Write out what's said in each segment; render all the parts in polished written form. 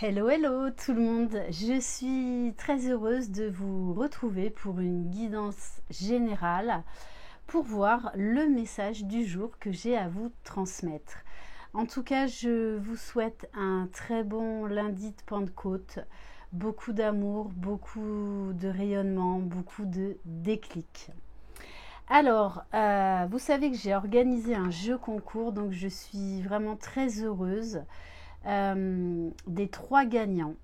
Hello, hello tout le monde, je suis très heureuse de vous retrouver pour une guidance générale pour voir le message du jour que j'ai à vous transmettre. En tout cas, je vous souhaite un très bon lundi de Pentecôte, beaucoup d'amour, beaucoup de rayonnement, beaucoup de déclic. Alors, vous savez que j'ai organisé un jeu concours, donc je suis vraiment très heureuse des 3 gagnants.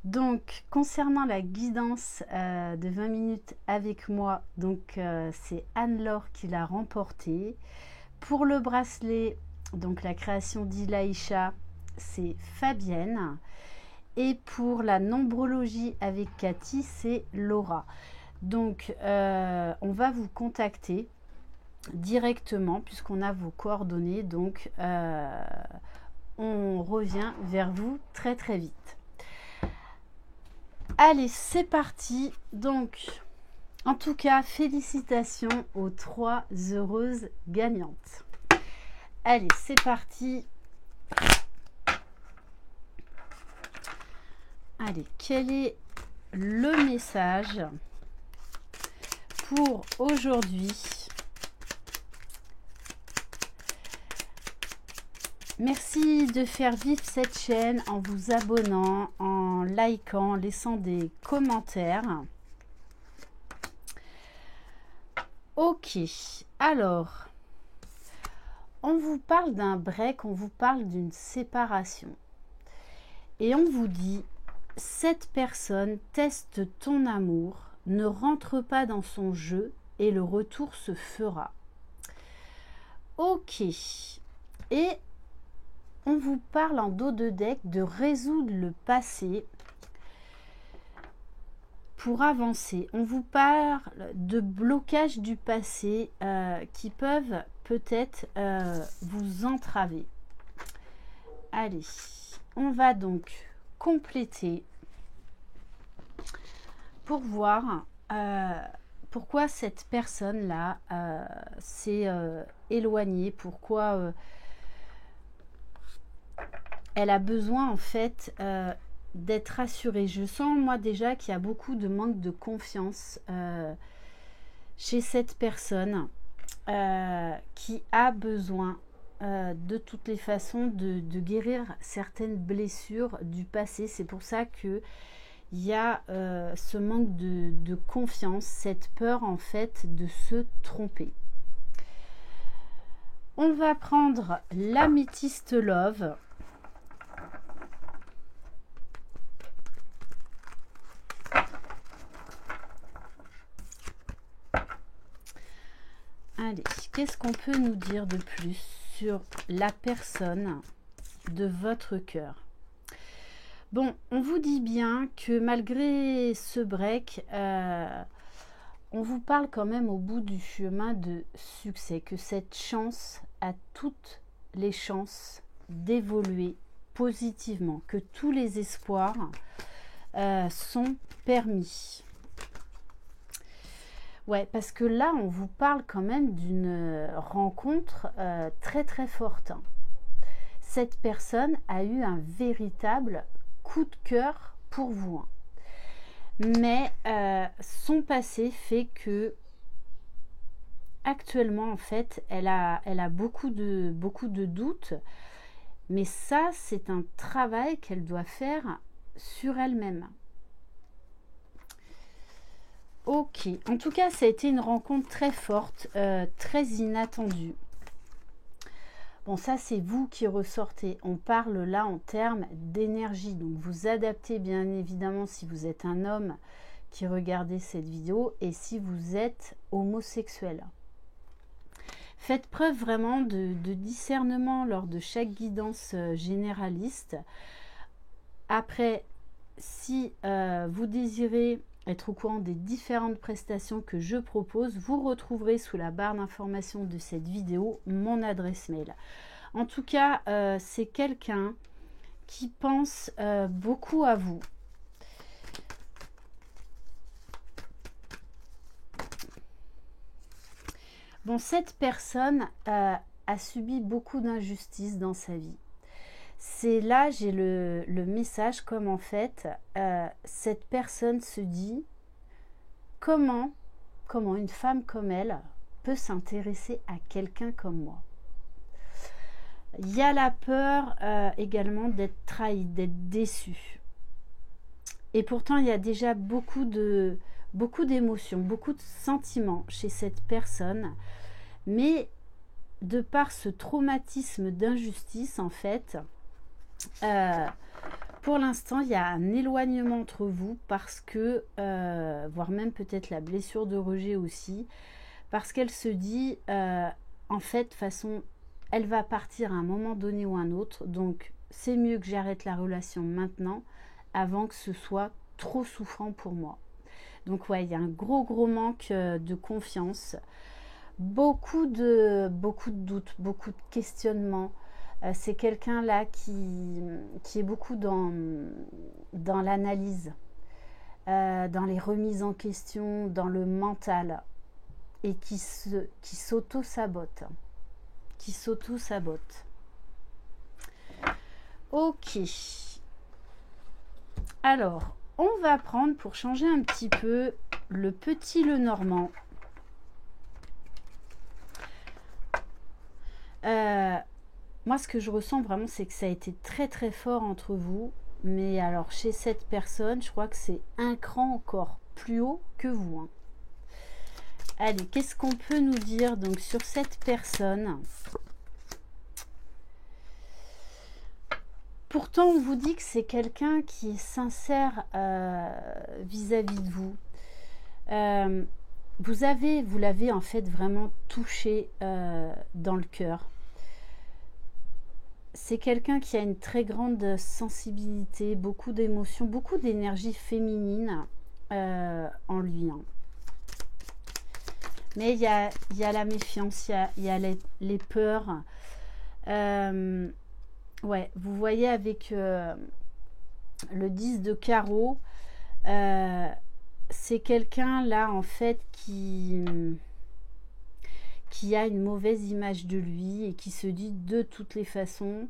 Donc, concernant la guidance de 20 minutes avec moi, donc c'est Anne-Laure qui l'a remporté. Pour le bracelet, donc la création d'Ilaïcha, c'est Fabienne. Et pour la nombrologie avec Cathy, c'est Laura. Donc, on va vous contacter directement puisqu'on a vos coordonnées. Donc, on revient vers vous très très vite. Allez, c'est parti. Donc, en tout cas, félicitations aux 3 heureuses gagnantes. Allez, c'est parti. Allez, quel est le message pour aujourd'hui? Merci de faire vivre cette chaîne en vous abonnant, en likant, en laissant des commentaires. Ok, alors, on vous parle d'un break, on vous parle d'une séparation. Et on vous dit, cette personne teste ton amour, ne rentre pas dans son jeu et le retour se fera. Ok, et on vous parle en dos de deck de résoudre le passé pour avancer. On vous parle de blocages du passé qui peuvent peut-être vous entraver. Allez, on va donc compléter pour voir pourquoi cette personne-là s'est éloignée, pourquoi elle a besoin en fait d'être rassurée. Je sens moi déjà qu'il y a beaucoup de manque de confiance chez cette personne qui a besoin de toutes les façons de guérir certaines blessures du passé. C'est pour ça que il y a ce manque de confiance, cette peur en fait de se tromper. On va prendre l'améthyste love. Allez, qu'est-ce qu'on peut nous dire de plus sur la personne de votre cœur? Bon, on vous dit bien que malgré ce break, on vous parle quand même au bout du chemin de succès, que cette chance a toutes les chances d'évoluer positivement, que tous les espoirs sont permis. Ouais, parce que là, on vous parle quand même d'une rencontre très très forte. Cette personne a eu un véritable coup de cœur pour vous. Mais son passé fait que actuellement, en fait, elle a beaucoup de doutes. Mais ça, c'est un travail qu'elle doit faire sur elle-même. Ok, en tout cas, ça a été une rencontre très forte, très inattendue. Bon, ça, c'est vous qui ressortez. On parle là en termes d'énergie. Donc, vous adaptez bien évidemment si vous êtes un homme qui regardez cette vidéo et si vous êtes homosexuel. Faites preuve vraiment de discernement lors de chaque guidance généraliste. Après, si vous désirez être au courant des différentes prestations que je propose, vous retrouverez sous la barre d'information de cette vidéo mon adresse mail. En tout cas, c'est quelqu'un qui pense beaucoup à vous. Bon, cette personne a subi beaucoup d'injustices dans sa vie. C'est là, j'ai le message comme en fait, cette personne se dit comment une femme comme elle peut s'intéresser à quelqu'un comme moi. Il y a la peur également d'être trahi, d'être déçu. Et pourtant, il y a déjà beaucoup d'émotions, beaucoup de sentiments chez cette personne. Mais de par ce traumatisme d'injustice, en fait, pour l'instant, il y a un éloignement entre vous parce que, voire même peut-être la blessure de rejet aussi, parce qu'elle se dit, en fait, de façon, elle va partir à un moment donné ou un autre, donc c'est mieux que j'arrête la relation maintenant avant que ce soit trop souffrant pour moi. Donc ouais, il y a un gros manque de confiance, beaucoup de doutes, beaucoup de questionnements. C'est quelqu'un là qui est beaucoup dans l'analyse, dans les remises en question, dans le mental, et qui s'auto-sabote. Ok. Alors, on va prendre, pour changer un petit peu, le petit Lenormand. Moi, ce que je ressens vraiment, c'est que ça a été très fort entre vous. Mais alors, chez cette personne, je crois que c'est un cran encore plus haut que vous. Hein. Allez, qu'est-ce qu'on peut nous dire donc sur cette personne? Pourtant, on vous dit que c'est quelqu'un qui est sincère vis-à-vis de vous. Vous l'avez en fait vraiment touché dans le cœur. C'est quelqu'un qui a une très grande sensibilité, beaucoup d'émotions, beaucoup d'énergie féminine en lui. Hein. Mais il y a la méfiance, il y a les peurs. Ouais, vous voyez avec le 10 de carreau, c'est quelqu'un là en fait qui a une mauvaise image de lui et qui se dit de toutes les façons,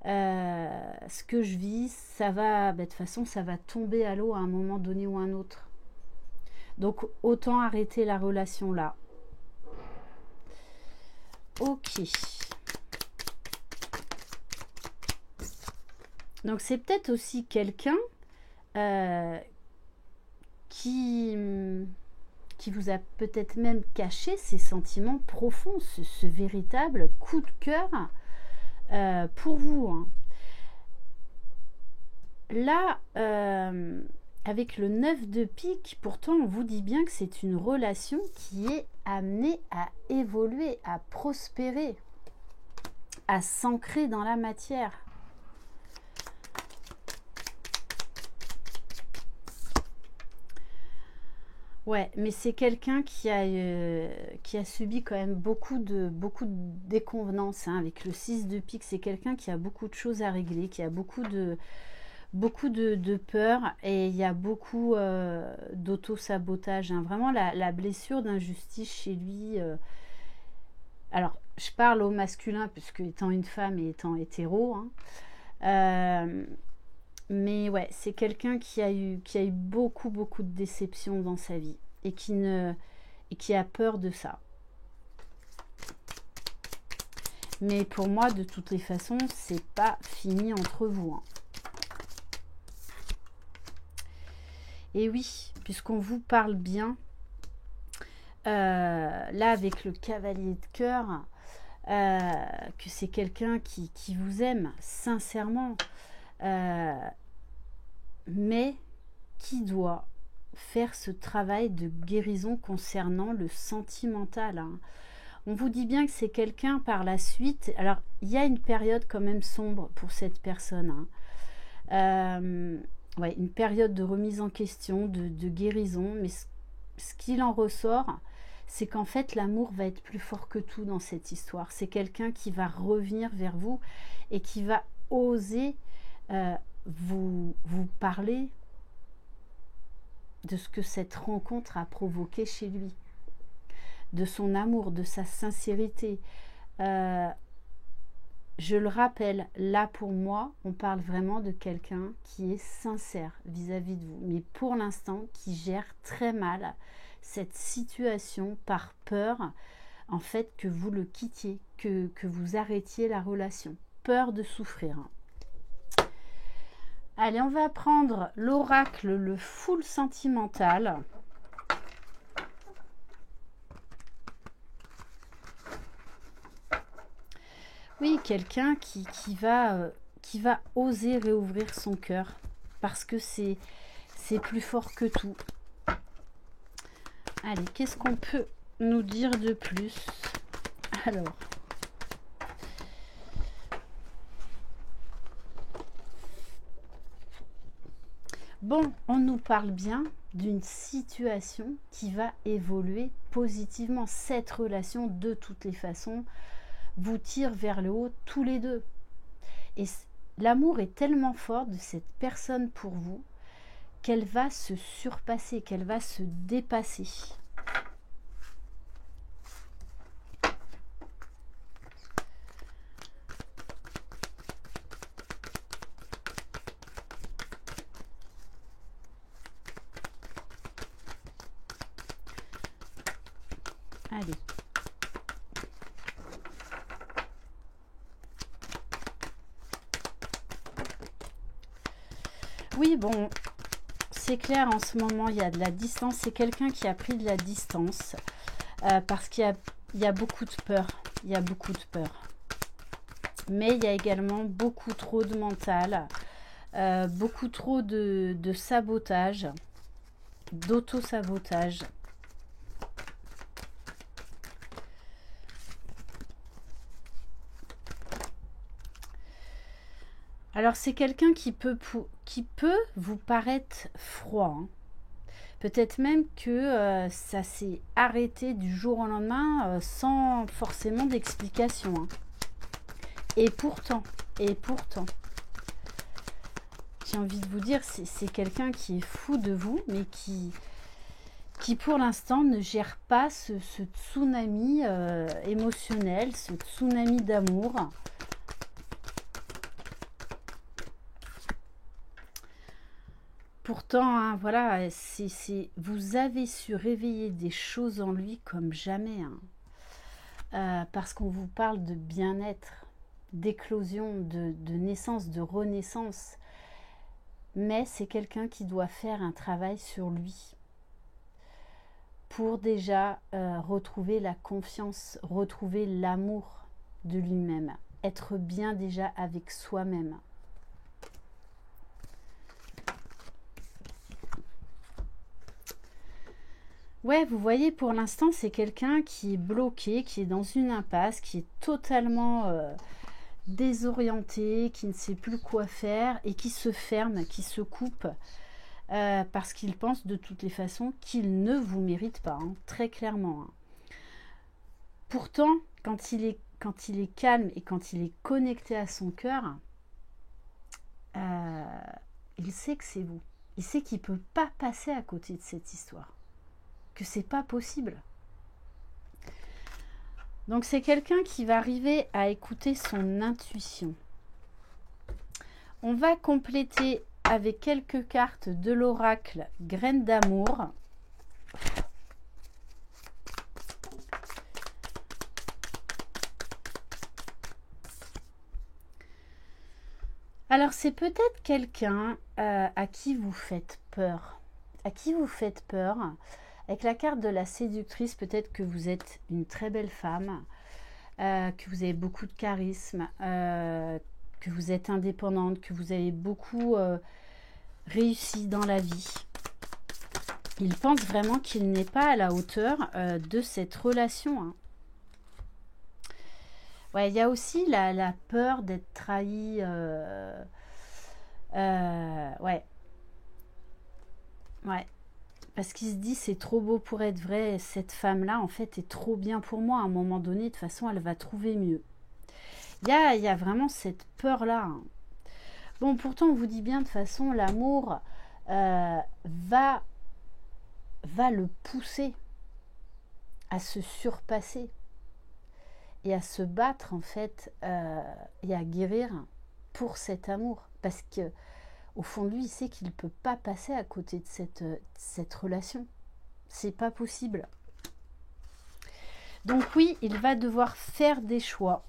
ce que je vis, ça va, de toute façon, ça va tomber à l'eau à un moment donné ou un autre. Donc autant arrêter la relation là. Ok. Donc c'est peut-être aussi quelqu'un qui vous a peut-être même caché ses sentiments profonds, ce véritable coup de cœur pour vous. Hein. Là, avec le 9 de pique, pourtant on vous dit bien que c'est une relation qui est amenée à évoluer, à prospérer, à s'ancrer dans la matière. Ouais, mais c'est quelqu'un qui a subi quand même beaucoup de déconvenances hein, avec le 6 de pique. C'est quelqu'un qui a beaucoup de choses à régler, qui a beaucoup de peur et il y a beaucoup d'auto-sabotage. Hein. Vraiment, la blessure d'injustice chez lui. Alors, je parle au masculin, puisque étant une femme et étant hétéro. Hein. Mais ouais, c'est quelqu'un qui a eu beaucoup de déceptions dans sa vie et qui a peur de ça. Mais pour moi, de toutes les façons, c'est pas fini entre vous. Hein. Et oui, puisqu'on vous parle bien, là avec le cavalier de cœur, que c'est quelqu'un qui vous aime sincèrement. Mais qui doit faire ce travail de guérison concernant le sentimental. Hein. On vous dit bien que c'est quelqu'un par la suite. Alors, il y a une période quand même sombre pour cette personne. Hein. Ouais, une période de remise en question, de guérison. Mais ce qu'il en ressort, c'est qu'en fait, l'amour va être plus fort que tout dans cette histoire. C'est quelqu'un qui va revenir vers vous et qui va oser vous parler de ce que cette rencontre a provoqué chez lui, de son amour, de sa sincérité. je le rappelle, là pour moi, on parle vraiment de quelqu'un qui est sincère vis-à-vis de vous, mais pour l'instant qui gère très mal cette situation par peur, en fait, que vous le quittiez, que vous arrêtiez la relation. Peur de souffrir. Allez, on va prendre l'oracle, le full sentimental. Oui, quelqu'un qui va oser réouvrir son cœur parce que c'est plus fort que tout. Allez, qu'est-ce qu'on peut nous dire de plus? Alors, bon, on nous parle bien d'une situation qui va évoluer positivement. Cette relation, de toutes les façons, vous tire vers le haut tous les deux. Et l'amour est tellement fort de cette personne pour vous qu'elle va se surpasser, qu'elle va se dépasser. Allez. Oui, bon, c'est clair, en ce moment, il y a de la distance. C'est quelqu'un qui a pris de la distance parce qu'il y a beaucoup de peur. Il y a beaucoup de peur. Mais il y a également beaucoup trop de mental, beaucoup trop de sabotage, d'auto-sabotage. Alors, c'est quelqu'un qui peut vous paraître froid. Hein. Peut-être même que ça s'est arrêté du jour au lendemain sans forcément d'explication. Hein. Et pourtant, j'ai envie de vous dire, c'est quelqu'un qui est fou de vous, mais qui pour l'instant ne gère pas ce tsunami émotionnel, ce tsunami d'amour. Pourtant, hein, voilà, vous avez su réveiller des choses en lui comme jamais. Hein. Parce qu'on vous parle de bien-être, d'éclosion, de naissance, de renaissance. Mais c'est quelqu'un qui doit faire un travail sur lui pour déjà retrouver la confiance, retrouver l'amour de lui-même, être bien déjà avec soi-même. Ouais, vous voyez, pour l'instant, c'est quelqu'un qui est bloqué, qui est dans une impasse, qui est totalement désorienté, qui ne sait plus quoi faire et qui se ferme, qui se coupe parce qu'il pense de toutes les façons qu'il ne vous mérite pas, hein, très clairement. Hein. Pourtant, quand il est calme et quand il est connecté à son cœur, il sait que c'est vous. Il sait qu'il ne peut pas passer à côté de cette histoire. Que c'est pas possible. Donc c'est quelqu'un qui va arriver à écouter son intuition. On va compléter avec quelques cartes de l'oracle Graines d'amour. Alors c'est peut-être quelqu'un à qui vous faites peur. À qui vous faites peur. Avec la carte de la séductrice, peut-être que vous êtes une très belle femme, que vous avez beaucoup de charisme, que vous êtes indépendante, que vous avez beaucoup réussi dans la vie. Il pense vraiment qu'il n'est pas à la hauteur de cette relation. Hein. Ouais, il y a aussi la peur d'être trahi. Ouais. Ouais. Parce qu'il se dit, c'est trop beau pour être vrai, cette femme-là, en fait, est trop bien pour moi. À un moment donné, de toute façon, elle va trouver mieux. Il y a vraiment cette peur-là. Hein. Bon, pourtant, on vous dit bien, de toute façon, l'amour va le pousser à se surpasser. et à se battre en fait et à guérir pour cet amour, parce que au fond de lui, il sait qu'il ne peut pas passer à côté de cette relation. C'est pas possible. Donc oui, il va devoir faire des choix.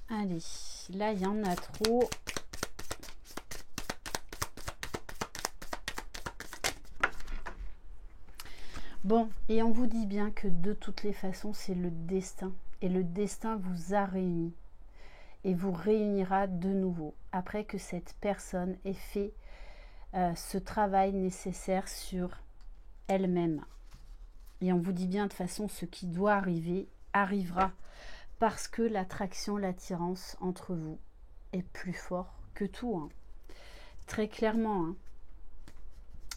Allez, là, il y en a trop. Bon, et on vous dit bien que de toutes les façons, c'est le destin. Et le destin vous a réunis. Et vous réunira de nouveau. Après que cette personne ait fait ce travail nécessaire sur elle-même. Et on vous dit bien de toute façon, ce qui doit arriver, arrivera. Parce que l'attraction, l'attirance entre vous est plus fort que tout. Hein. Très clairement. Hein.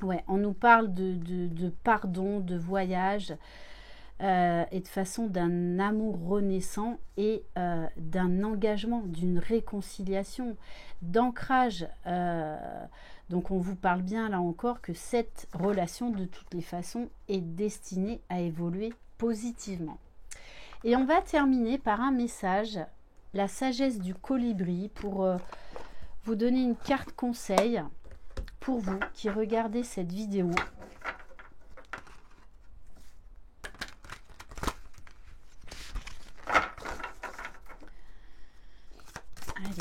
Ouais, on nous parle de pardon, de voyage, et de façon d'un amour renaissant et d'un engagement, d'une réconciliation, d'ancrage. Donc on vous parle bien là encore que cette relation de toutes les façons est destinée à évoluer positivement. Et on va terminer par un message, la sagesse du colibri, pour vous donner une carte conseil pour vous qui regardez cette vidéo. Allez.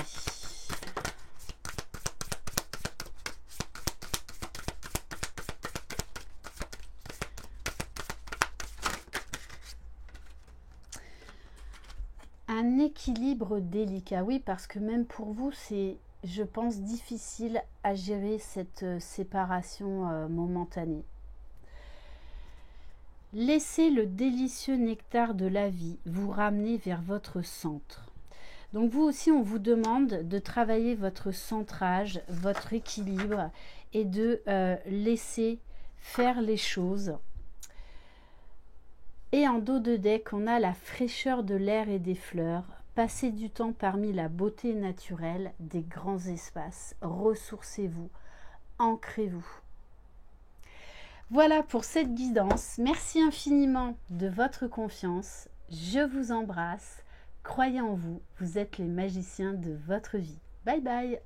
Un équilibre délicat, oui, parce que même pour vous, c'est, je pense, difficile à gérer cette séparation momentanée. Laissez le délicieux nectar de la vie vous ramener vers votre centre. Donc vous aussi, on vous demande de travailler votre centrage, votre équilibre et de laisser faire les choses. Et en dos de deck, on a la fraîcheur de l'air et des fleurs. Passez du temps parmi la beauté naturelle des grands espaces. Ressourcez-vous, ancrez-vous. Voilà pour cette guidance. Merci infiniment de votre confiance. Je vous embrasse. Croyez en vous, vous êtes les magiciens de votre vie. Bye bye!